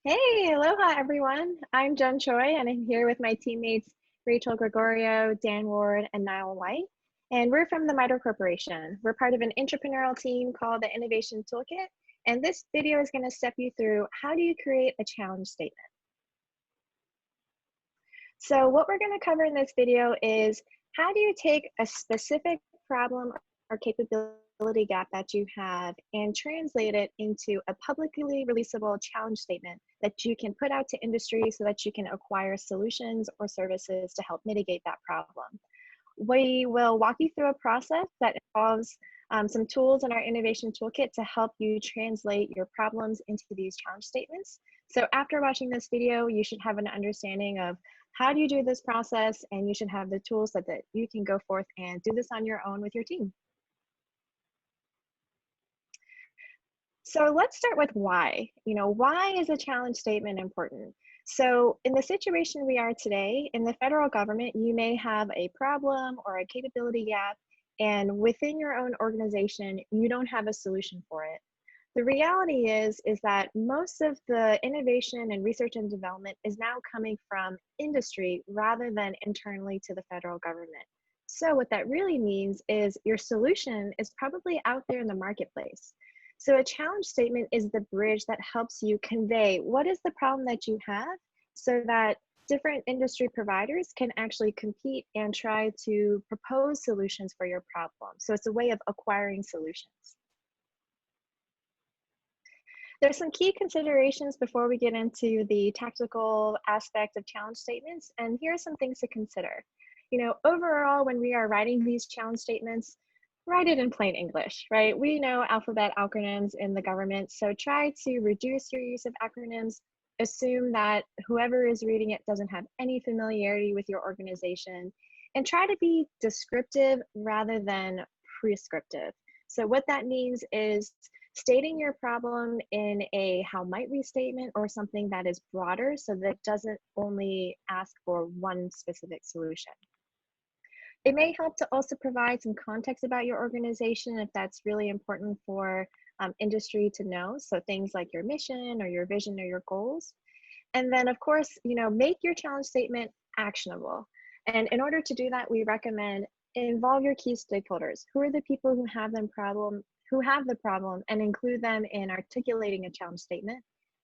Hey, aloha everyone. I'm Jen Choi and I'm here with my teammates Rachel Gregorio, Dan Ward, and Niall White. And we're from the MITRE Corporation. We're part of an entrepreneurial team called the Innovation Toolkit. And this video is going to step you through how do you create a challenge statement. So what we're going to cover in this video is how do you take a specific problem or capability gap that you have and translate it into a publicly releasable challenge statement that you can put out to industry so that you can acquire solutions or services to help mitigate that problem. We will walk you through a process that involves some tools in our innovation toolkit to help you translate your problems into these challenge statements. So after watching this video, you should have an understanding of how do you do this process, and you should have the tools that you can go forth and do this on your own with your team. So let's start with why. Why is a challenge statement important? So in the situation we are today, in the federal government, you may have a problem or a capability gap, and within your own organization, you don't have a solution for it. The reality is that most of the innovation and research and development is now coming from industry rather than internally to the federal government. So what that really means is your solution is probably out there in the marketplace. So a challenge statement is the bridge that helps you convey what is the problem that you have so that different industry providers can actually compete and try to propose solutions for your problem. So it's a way of acquiring solutions. There's some key considerations before we get into the tactical aspect of challenge statements, and here are some things to consider. Overall, when we are writing these challenge statements, write it in plain English, right? We know alphabet acronyms in the government, so try to reduce your use of acronyms. Assume that whoever is reading it doesn't have any familiarity with your organization, and try to be descriptive rather than prescriptive. So what that means is stating your problem in a how might we statement or something that is broader so that it doesn't only ask for one specific solution. It may help to also provide some context about your organization if that's really important for industry to know. So things like your mission or your vision or your goals. And then of course, make your challenge statement actionable. And in order to do that, we recommend involve your key stakeholders. Who are the people who have the problem, and include them in articulating a challenge statement.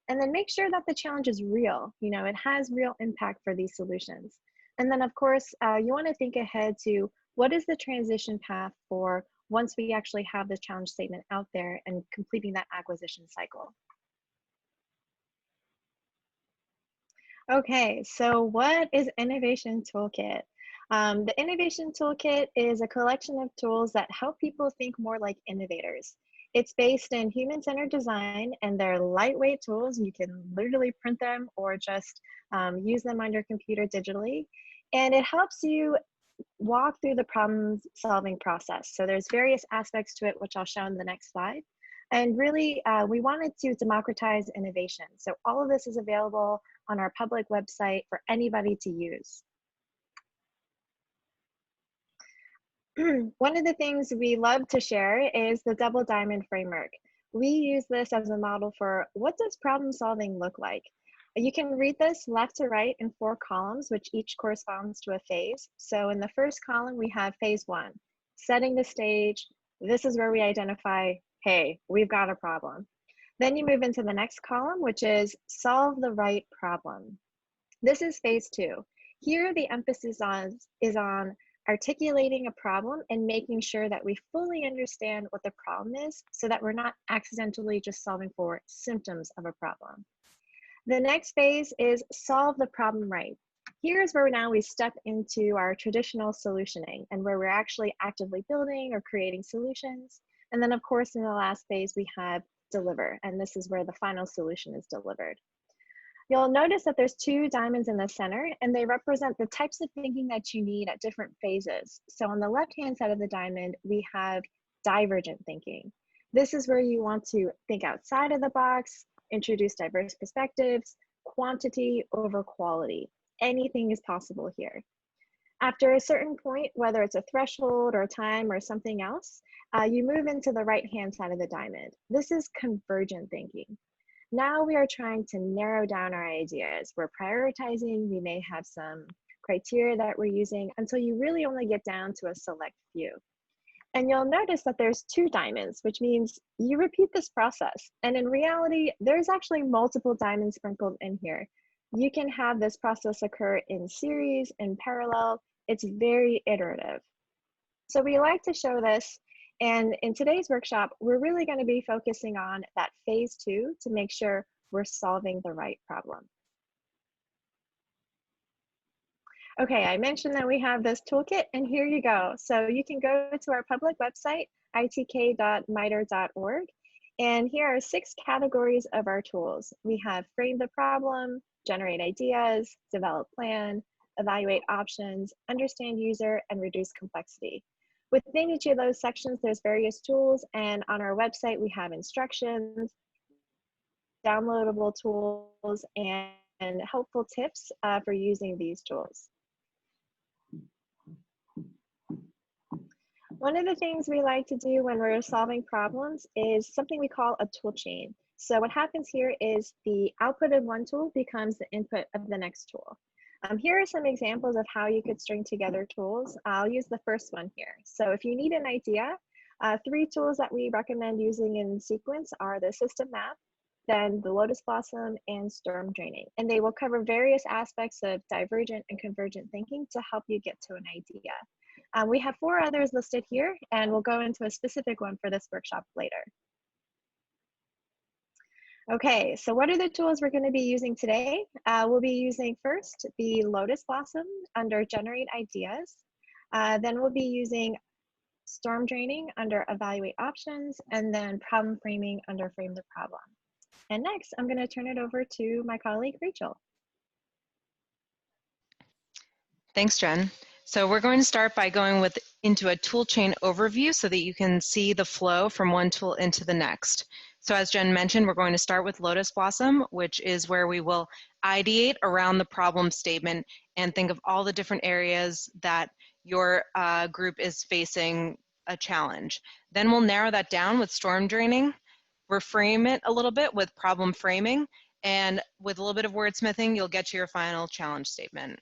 And then make sure that the challenge is real. It has real impact for these solutions. And then of course, you want to think ahead to what is the transition path for once we actually have the challenge statement out there and completing that acquisition cycle. Okay, so what is Innovation Toolkit? The Innovation Toolkit is a collection of tools that help people think more like innovators. It's based in human-centered design, and they're lightweight tools. You can literally print them or just use them on your computer digitally. And it helps you walk through the problem-solving process. So there's various aspects to it, which I'll show in the next slide. And really, we wanted to democratize innovation. So all of this is available on our public website for anybody to use. One of the things we love to share is the double diamond framework. We use this as a model for what does problem solving look like. You can read this left to right in 4 columns, which each corresponds to a phase. So in the first column, we have phase 1, setting the stage. This is where we identify, hey, we've got a problem. Then you move into the next column, which is solve the right problem. This is phase 2. Here, the emphasis is on articulating a problem and making sure that we fully understand what the problem is so that we're not accidentally just solving for symptoms of a problem. The next phase is solve the problem right. Here's where now we step into our traditional solutioning and where we're actually actively building or creating solutions. And then of course, in the last phase, we have deliver, and this is where the final solution is delivered. You'll notice that there's 2 diamonds in the center, and they represent the types of thinking that you need at different phases. So on the left-hand side of the diamond, we have divergent thinking. This is where you want to think outside of the box, introduce diverse perspectives, quantity over quality. Anything is possible here. After a certain point, whether it's a threshold or a time or something else, you move into the right-hand side of the diamond. This is convergent thinking. Now we are trying to narrow down our ideas. We're prioritizing, we may have some criteria that we're using until you really only get down to a select few. And you'll notice that there's 2 diamonds, which means you repeat this process. And in reality, there's actually multiple diamonds sprinkled in here. You can have this process occur in series, in parallel. It's very iterative. So we like to show this. And in today's workshop, we're really going to be focusing on that phase 2 to make sure we're solving the right problem. Okay, I mentioned that we have this toolkit, and here you go. So you can go to our public website, itk.miter.org, and here are 6 categories of our tools. We have frame the problem, generate ideas, develop plan, evaluate options, understand user, and reduce complexity. Within each of those sections, there's various tools, and on our website, we have instructions, downloadable tools, and helpful tips for using these tools. One of the things we like to do when we're solving problems is something we call a tool chain. So what happens here is the output of one tool becomes the input of the next tool. Here are some examples of how you could string together tools. I'll use the first one here. So if you need an idea, 3 tools that we recommend using in sequence are the system map, then the Lotus Blossom, and Stormdraining. And they will cover various aspects of divergent and convergent thinking to help you get to an idea. We have 4 others listed here, and we'll go into a specific one for this workshop later. Okay, so what are the tools we're going to be using today? We'll be using first the Lotus Blossom under Generate Ideas. Then we'll be using Stormdraining under Evaluate Options, and then Problem Framing under Frame the Problem. And next, I'm going to turn it over to my colleague, Rachel. Thanks, Jen. So we're going to start by going into a toolchain overview so that you can see the flow from one tool into the next. So as Jen mentioned, we're going to start with Lotus Blossom, which is where we will ideate around the problem statement and think of all the different areas that your group is facing a challenge. Then we'll narrow that down with Stormdraining, reframe it a little bit with problem framing, and with a little bit of wordsmithing, you'll get to your final challenge statement.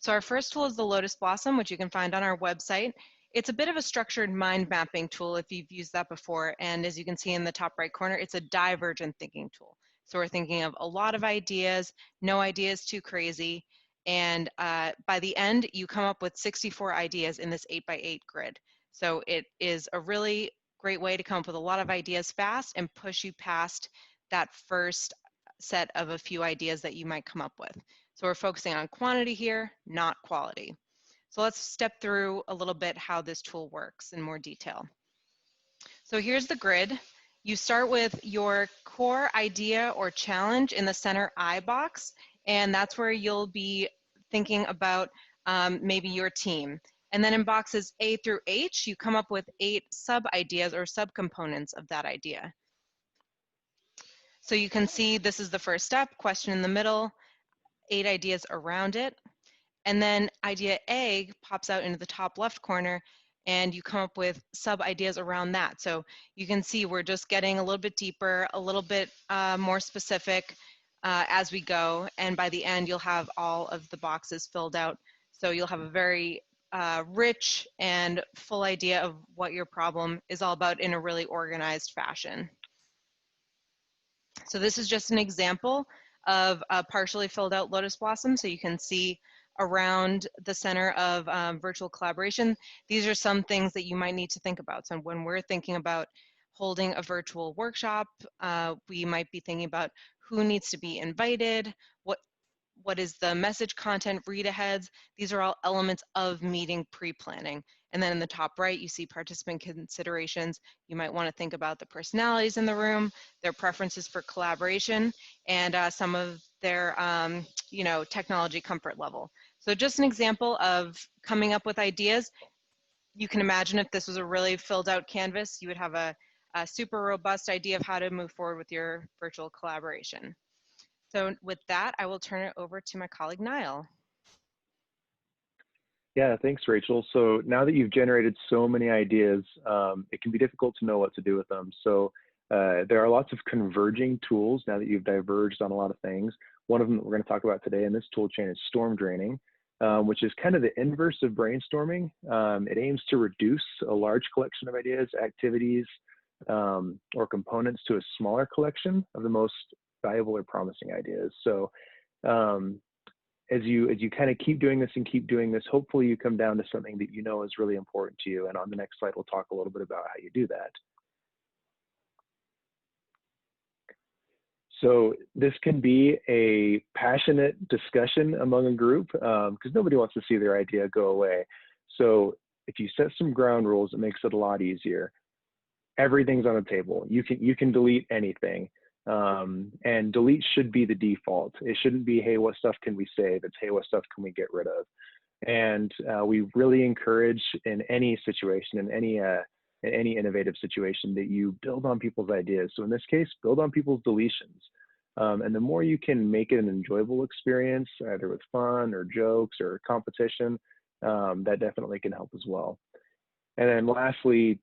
So our first tool is the Lotus Blossom, which you can find on our website. It's a bit of a structured mind mapping tool if you've used that before. And as you can see in the top right corner, it's a divergent thinking tool. So we're thinking of a lot of ideas, no idea is too crazy. And by the end, you come up with 64 ideas in this 8x8 grid. So it is a really great way to come up with a lot of ideas fast and push you past that first set of a few ideas that you might come up with. So we're focusing on quantity here, not quality. So let's step through a little bit how this tool works in more detail. So here's the grid. You start with your core idea or challenge in the center I box, and that's where you'll be thinking about maybe your team. And then in boxes A through H, you come up with 8 sub-ideas or sub-components of that idea. So you can see this is the first step, question in the middle, 8 ideas around it. And then idea A pops out into the top left corner and you come up with sub-ideas around that. So you can see we're just getting a little bit deeper, a little bit more specific as we go. And by the end, you'll have all of the boxes filled out. So you'll have a very rich and full idea of what your problem is all about in a really organized fashion. So this is just an example of a partially filled out Lotus Blossom. So you can see around the center of virtual collaboration, these are some things that you might need to think about. So when we're thinking about holding a virtual workshop, we might be thinking about who needs to be invited, what is the message content, read aheads. These are all elements of meeting pre-planning. And then in the top right, you see participant considerations. You might want to think about the personalities in the room, their preferences for collaboration, and some of their technology comfort level. So just an example of coming up with ideas. You can imagine if this was a really filled out canvas, you would have a super robust idea of how to move forward with your virtual collaboration. So with that, I will turn it over to my colleague, Niall. Yeah, thanks, Rachel. So now that you've generated so many ideas, it can be difficult to know what to do with them. So There are lots of converging tools now that you've diverged on a lot of things. One of them that we're going to talk about today in this tool chain is Stormdraining, which is kind of the inverse of brainstorming. It aims to reduce a large collection of ideas, activities, or components to a smaller collection of the most valuable or promising ideas. So as you kind of keep doing this and keep doing this, hopefully you come down to something that you know is really important to you. And on the next slide, we'll talk a little bit about how you do that. So this can be a passionate discussion among a group because nobody wants to see their idea go away. So if you set some ground rules, it makes it a lot easier. Everything's on the table. You can delete anything. And delete should be the default. It shouldn't be, hey, what stuff can we save? It's, hey, what stuff can we get rid of? And we really encourage in any situation, in any innovative situation, that you build on people's ideas. So in this case, build on people's deletions. And the more you can make it an enjoyable experience, either with fun or jokes or competition, that definitely can help as well. And then lastly,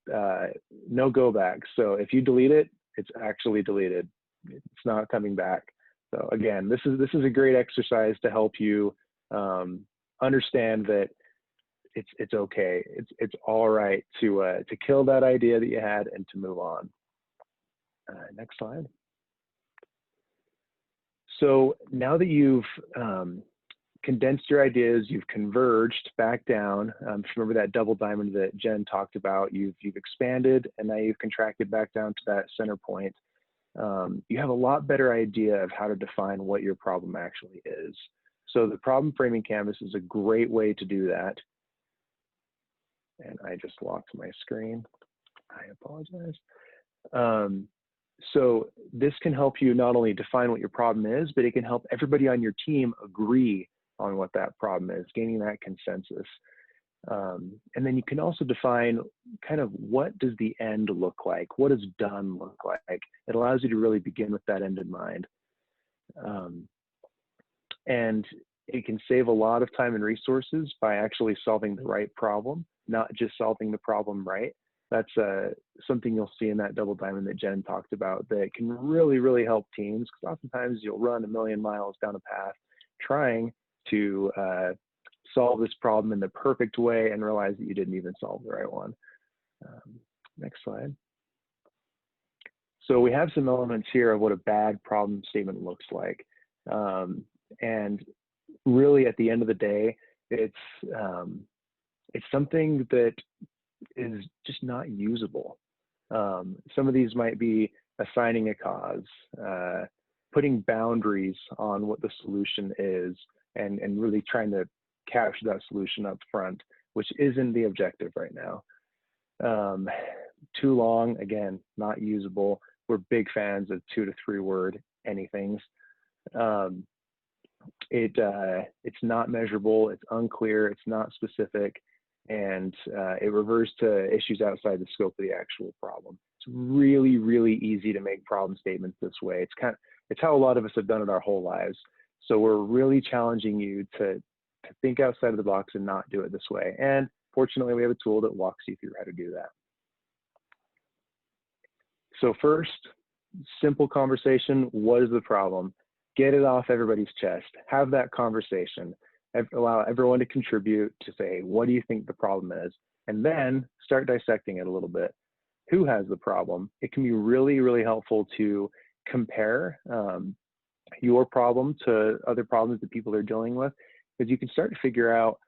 no go back. So if you delete it, it's actually deleted. It's not coming back. So again, this is a great exercise to help you understand that it's okay. It's all right to kill that idea that you had and to move on. Next slide. So now that you've condensed your ideas, you've converged back down. Remember that double diamond that Jen talked about. You've expanded and now you've contracted back down to that center point. You have a lot better idea of how to define what your problem actually is. So the problem framing canvas is a great way to do that. And I just locked my screen. I apologize. So this can help you not only define what your problem is, but it can help everybody on your team agree on what that problem is, gaining that consensus. And then you can also define kind of what does the end look like? What does done look like? It allows you to really begin with that end in mind. And it can save a lot of time and resources by actually solving the right problem, not just solving the problem right. That's something you'll see in that double diamond that Jen talked about that can really, really help teams, because oftentimes you'll run a million miles down a path trying to solve this problem in the perfect way and realize that you didn't even solve the right one. Next slide. So we have some elements here of what a bad problem statement looks like. And really at the end of the day, it's something that is just not usable. Some of these might be assigning a cause, putting boundaries on what the solution is, and really trying to capture that solution up front, which isn't the objective right now. Too long, again, not usable. We're big fans of 2 to 3 word anythings. It's not measurable, it's unclear, it's not specific, and it refers to issues outside the scope of the actual problem. It's really, really easy to make problem statements this way. It's how a lot of us have done it our whole lives. So we're really challenging you to think outside of the box and not do it this way. And fortunately, we have a tool that walks you through how to do that. So first, simple conversation. What is the problem? Get it off everybody's chest. Have that conversation. Allow everyone to contribute to say, what do you think the problem is? And then start dissecting it a little bit. Who has the problem? It can be really, really helpful to compare your problem to other problems that people are dealing with, because you can start to figure out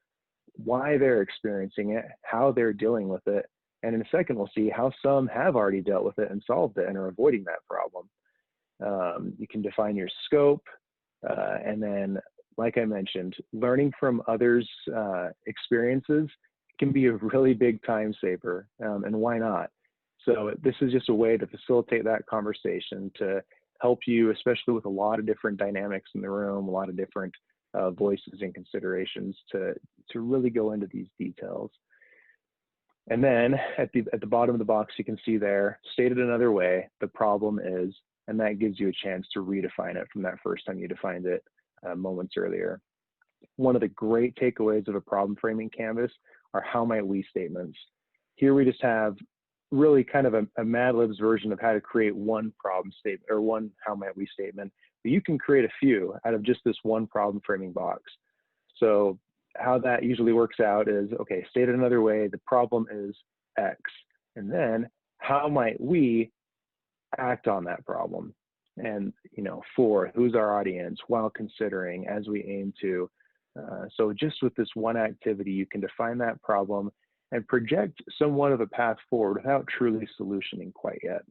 why they're experiencing it, how they're dealing with it. And in a second, we'll see how some have already dealt with it and solved it and are avoiding that problem. You can define your scope, and then, like I mentioned, learning from others' experiences can be a really big time saver, and why not? So this is just a way to facilitate that conversation, to help you, especially with a lot of different dynamics in the room, a lot of different voices and considerations, to really go into these details. And then at the bottom of the box, you can see there, stated another way, the problem is, and that gives you a chance to redefine it from that first time you defined it moments earlier. One of the great takeaways of a problem framing canvas are how might we statements. Here we just have really kind of a Mad Libs version of how to create one problem statement or one how might we statement, but you can create a few out of just this one problem framing box. So how that usually works out is, okay, stated another way, the problem is X, and then how might we act on that problem? And, you know, for who's our audience while considering as we aim to. So just with this one activity, you can define that problem and project somewhat of a path forward without truly solutioning quite yet.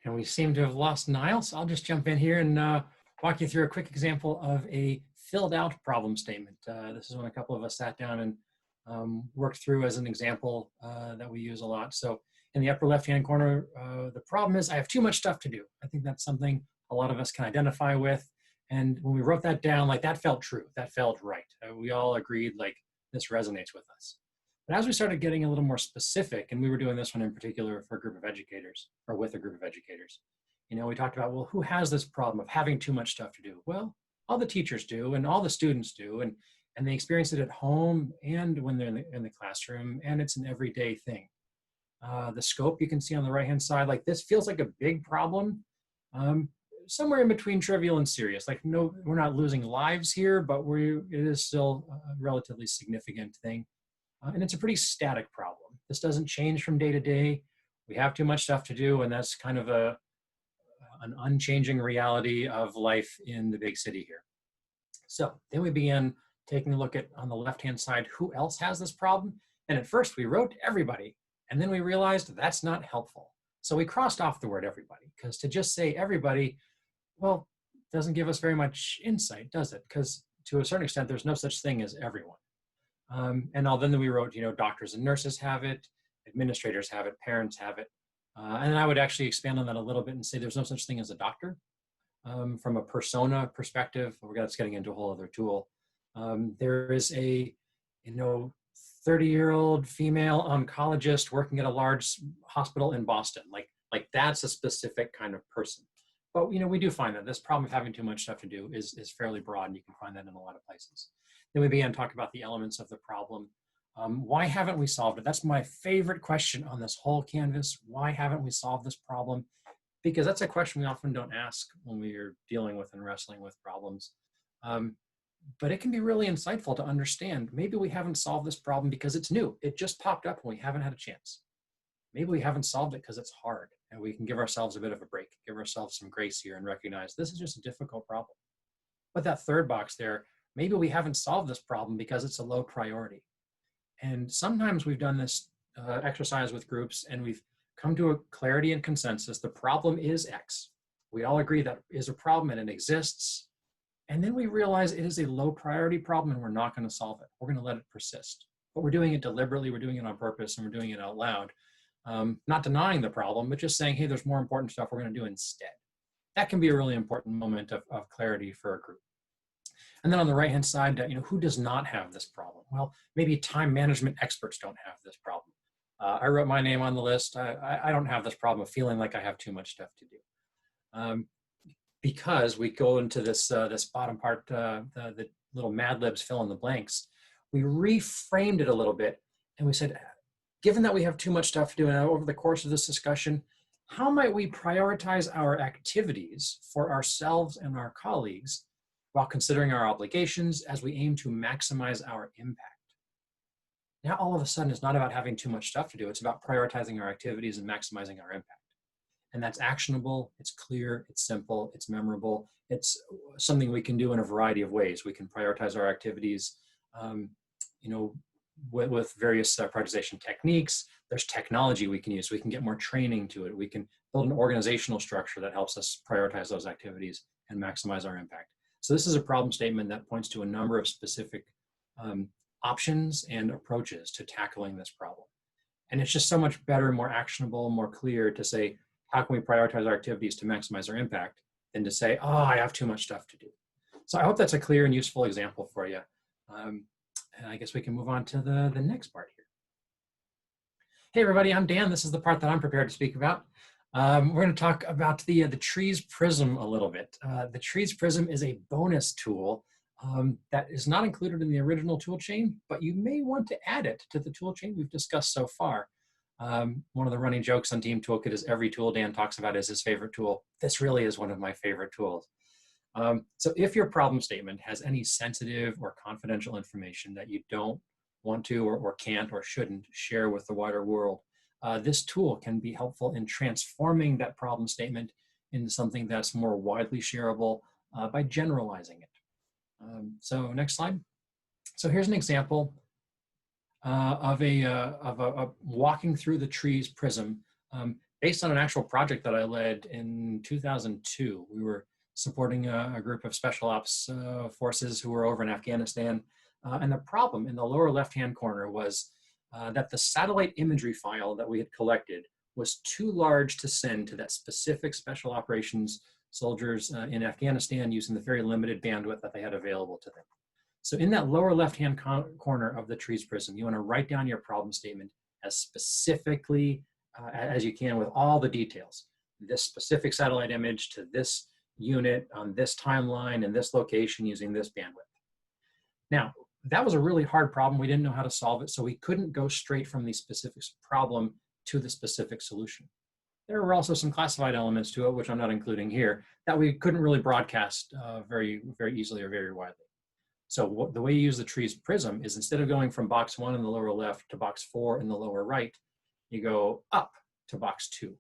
And we seem to have lost Niall, so I'll just jump in here and walk you through a quick example of a filled out problem statement. This is when a couple of us sat down and worked through as an example that we use a lot. So in the upper left-hand corner, the problem is I have too much stuff to do. I think that's something a lot of us can identify with. And when we wrote that down, like that felt true, that felt right. We all agreed like this resonates with us. But as we started getting a little more specific, and we were doing this one in particular for a group of educators, or with a group of educators, you know, we talked about, well, who has this problem of having too much stuff to do? Well, all the teachers do, and all the students do, and they experience it at home and when they're in the classroom, and it's an everyday thing. The scope you can see on the right-hand side, like this feels like a big problem, somewhere in between trivial and serious. Like, no, we're not losing lives here, but it is still a relatively significant thing. And it's a pretty static problem. This doesn't change from day to day. We have too much stuff to do, and that's kind of an unchanging reality of life in the big city here. So then we began taking a look at, on the left-hand side, who else has this problem? And at first we wrote everybody, and then we realized that's not helpful. So we crossed off the word everybody, because to just say everybody, well, doesn't give us very much insight, does it? Because to a certain extent, there's no such thing as everyone. And then we wrote, you know, doctors and nurses have it, administrators have it, parents have it. And I would actually expand on that a little bit and say there's no such thing as a doctor. From a persona perspective, that's getting into a whole other tool. There is a, you know, 30-year-old female oncologist working at a large hospital in Boston. Like that's a specific kind of person. But, you know, we do find that this problem of having too much stuff to do is fairly broad, and you can find that in a lot of places. Then we began to talk about the elements of the problem. Why haven't we solved it? That's my favorite question on this whole canvas. Why haven't we solved this problem? Because that's a question we often don't ask when we are dealing with and wrestling with problems. But it can be really insightful to understand, maybe we haven't solved this problem because it's new. It just popped up and we haven't had a chance. Maybe we haven't solved it because it's hard, and we can give ourselves a bit of a break, give ourselves some grace here and recognize this is just a difficult problem. But that third box there, maybe we haven't solved this problem because it's a low priority. And sometimes we've done this exercise with groups and we've come to a clarity and consensus. The problem is X. We all agree that is a problem and it exists. And then we realize it is a low priority problem and we're not going to solve it. We're going to let it persist. But we're doing it deliberately, we're doing it on purpose, and we're doing it out loud. Not denying the problem, but just saying, hey, there's more important stuff we're going to do instead. That can be a really important moment of clarity for a group. And then on the right-hand side, you know, who does not have this problem? Well, maybe time management experts don't have this problem. I wrote my name on the list. I don't have this problem of feeling like I have too much stuff to do. Because we go into this bottom part, the little Mad Libs fill in the blanks, we reframed it a little bit and we said, given that we have too much stuff to do, and over the course of this discussion, how might we prioritize our activities for ourselves and our colleagues while considering our obligations as we aim to maximize our impact? Now, all of a sudden, it's not about having too much stuff to do. It's about prioritizing our activities and maximizing our impact. And that's actionable, it's clear, it's simple, it's memorable. It's something we can do in a variety of ways. We can prioritize our activities, you know, with various prioritization techniques. There's technology we can use. We can get more training to it. We can build an organizational structure that helps us prioritize those activities and maximize our impact. So this is a problem statement that points to a number of specific options and approaches to tackling this problem. And it's just so much better, more actionable, more clear to say, how can we prioritize our activities to maximize our impact than to say, oh, I have too much stuff to do. So I hope that's a clear and useful example for you. And I guess we can move on to the next part here. Hey everybody, I'm Dan. This is the part that I'm prepared to speak about. We're going to talk about the TRIZ Prism a little bit. The TRIZ Prism is a bonus tool that is not included in the original toolchain, but you may want to add it to the toolchain we've discussed so far. One of the running jokes on Team Toolkit is every tool Dan talks about is his favorite tool. This really is one of my favorite tools. So if your problem statement has any sensitive or confidential information that you don't want to or can't or shouldn't share with the wider world, this tool can be helpful in transforming that problem statement into something that's more widely shareable by generalizing it. So next slide. So here's an example of a walking through the TRIZ Prism based on an actual project that I led in 2002. We were supporting a group of special ops forces who were over in Afghanistan. And the problem in the lower left-hand corner was that the satellite imagery file that we had collected was too large to send to that specific special operations soldiers in Afghanistan using the very limited bandwidth that they had available to them. So in that lower left-hand corner of the TRIZ Prism, you want to write down your problem statement as specifically as you can with all the details. This specific satellite image to this unit on this timeline and this location using this bandwidth. Now, that was a really hard problem. We didn't know how to solve it, so we couldn't go straight from the specific problem to the specific solution. There were also some classified elements to it, which I'm not including here, that we couldn't really broadcast very easily or very widely. So the way you use the TRIZ Prism is instead of going from box 1 in the lower left to box 4 in the lower right, you go up to box 2.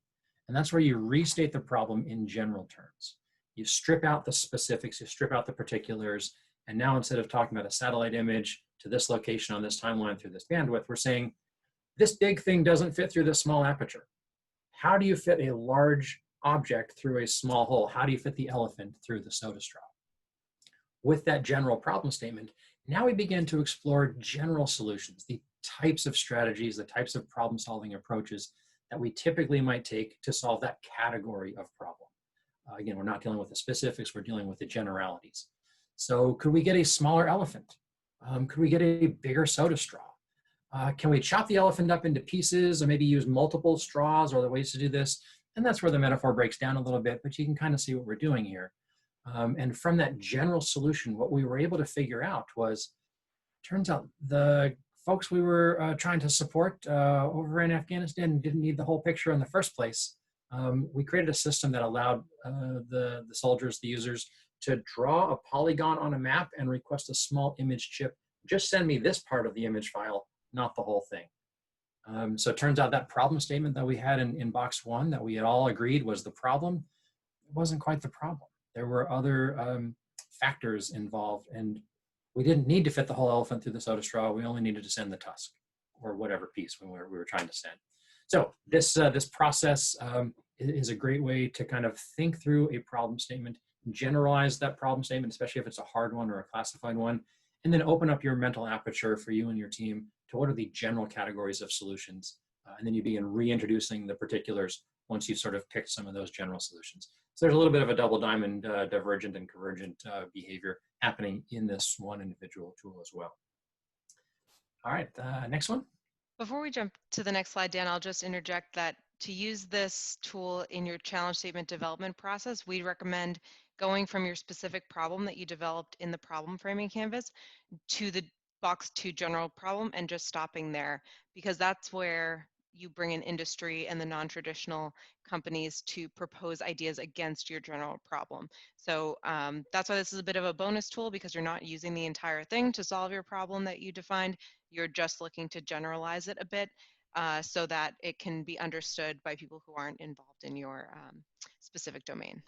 And that's where you restate the problem in general terms. You strip out the specifics, you strip out the particulars, and now instead of talking about a satellite image to this location on this timeline through this bandwidth, we're saying this big thing doesn't fit through this small aperture. How do you fit a large object through a small hole? How do you fit the elephant through the soda straw? With that general problem statement, now we begin to explore general solutions, the types of strategies, the types of problem-solving approaches that we typically might take to solve that category of problem. Again, we're not dealing with the specifics, we're dealing with the generalities. So could we get a smaller elephant? Could we get a bigger soda straw? Can we chop the elephant up into pieces or maybe use multiple straws or other ways to do this? And that's where the metaphor breaks down a little bit, but you can kind of see what we're doing here. And from that general solution, what we were able to figure out was, turns out the folks we were trying to support over in Afghanistan didn't need the whole picture in the first place. We created a system that allowed the soldiers, the users, to draw a polygon on a map and request a small image chip. Just send me this part of the image file, not the whole thing. So it turns out that problem statement that we had in box 1 that we had all agreed was the problem, it wasn't quite the problem. There were other factors involved, and we didn't need to fit the whole elephant through the soda straw. We only needed to send the tusk or whatever piece we were trying to send. So this process is a great way to kind of think through a problem statement, generalize that problem statement, especially if it's a hard one or a classified one, and then open up your mental aperture for you and your team to what are the general categories of solutions. And then you begin reintroducing the particulars once you've sort of picked some of those general solutions. So there's a little bit of a double diamond divergent and convergent behavior happening in this one individual tool as well. All right, next one. Before we jump to the next slide, Dan, I'll just interject that to use this tool in your challenge statement development process, we recommend going from your specific problem that you developed in the problem framing canvas to the box 2 general problem and just stopping there, because that's where you bring in industry and the non-traditional companies to propose ideas against your general problem. So that's why this is a bit of a bonus tool, because you're not using the entire thing to solve your problem that you defined. You're just looking to generalize it a bit so that it can be understood by people who aren't involved in your specific domain.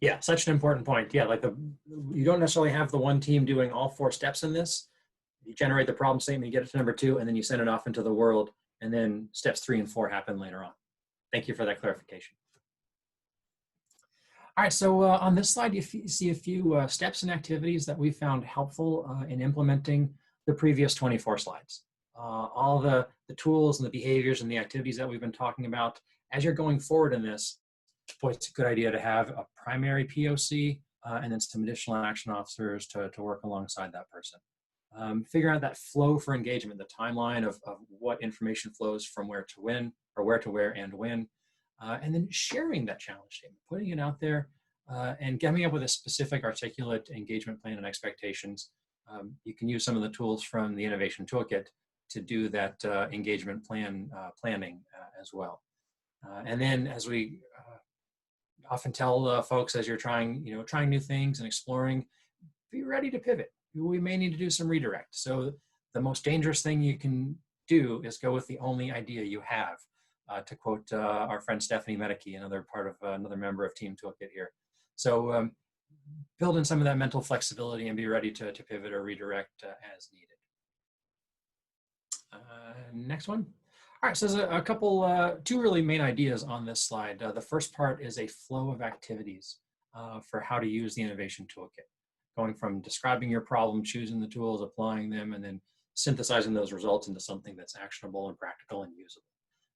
Yeah, such an important point. Yeah, like you don't necessarily have the one team doing all 4 steps in this. You generate the problem statement, you get it to number 2, and then you send it off into the world. And then steps 3 and 4 happen later on. Thank you for that clarification. All right, so on this slide, you see a few steps and activities that we found helpful in implementing the previous 24 slides. All the tools and the behaviors and the activities that we've been talking about, as you're going forward in this, it's a good idea to have a primary POC and then some additional action officers to work alongside that person. Figure out that flow for engagement, the timeline of what information flows from where to when, or where to where and when. and then sharing that challenge statement, putting it out there, and coming up with a specific articulate engagement plan and expectations. You can use some of the tools from the Innovation Toolkit to do that engagement plan planning as well. And then, as we often tell folks, as you're trying new things and exploring, be ready to pivot. We may need to do some redirect. So the most dangerous thing you can do is go with the only idea you have, to quote our friend Stephanie Medicke, another member of Team Toolkit here. So build in some of that mental flexibility and be ready to pivot or redirect as needed. Next one. All right, so there's a couple, two really main ideas on this slide. The first part is a flow of activities for how to use the Innovation Toolkit, going from describing your problem, choosing the tools, applying them, and then synthesizing those results into something that's actionable and practical and usable.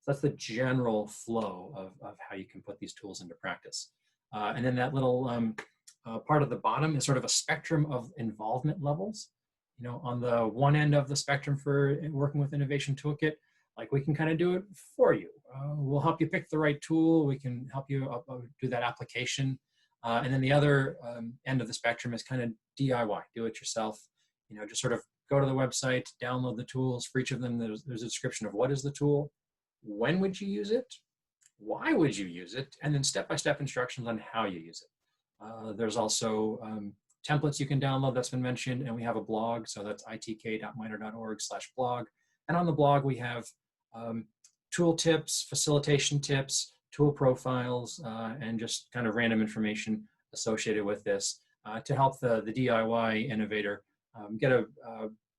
So that's the general flow of how you can put these tools into practice. And then that little part at the bottom is sort of a spectrum of involvement levels. On the one end of the spectrum for working with Innovation Toolkit, like, we can kind of do it for you. We'll help you pick the right tool. We can help you do that application. And then the other end of the spectrum is kind of DIY, do it yourself. Just sort of go to the website, download the tools. For each of them, there's a description of what is the tool, when would you use it, why would you use it, and then step-by-step instructions on how you use it. There's also templates you can download that's been mentioned, and we have a blog, so that's itk.miter.org/blog. And on the blog, we have tool tips, facilitation tips, tool profiles, and just kind of random information associated with this to help the DIY innovator get a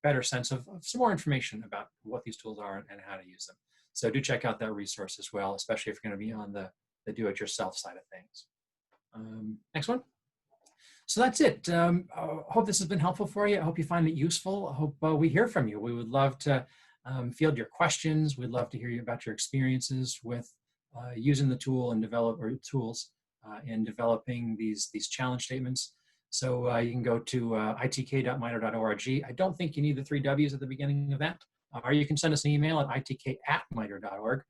better sense of some more information about what these tools are and how to use them. So do check out that resource as well, especially if you're going to be on the do-it-yourself side of things. Next one. So that's it. I hope this has been helpful for you. I hope you find it useful. I hope we hear from you. We would love to field your questions. We'd love to hear you about your experiences with using the tool and tools in developing these challenge statements. So you can go to itk.miter.org. I don't think you need the 3 W's at the beginning of that. Or you can send us an email at itk@miter.org.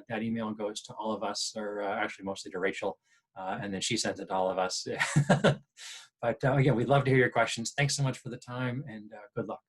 That email goes to all of us, or actually mostly to Rachel, and then she sends it to all of us. But again, we'd love to hear your questions. Thanks so much for the time, and good luck.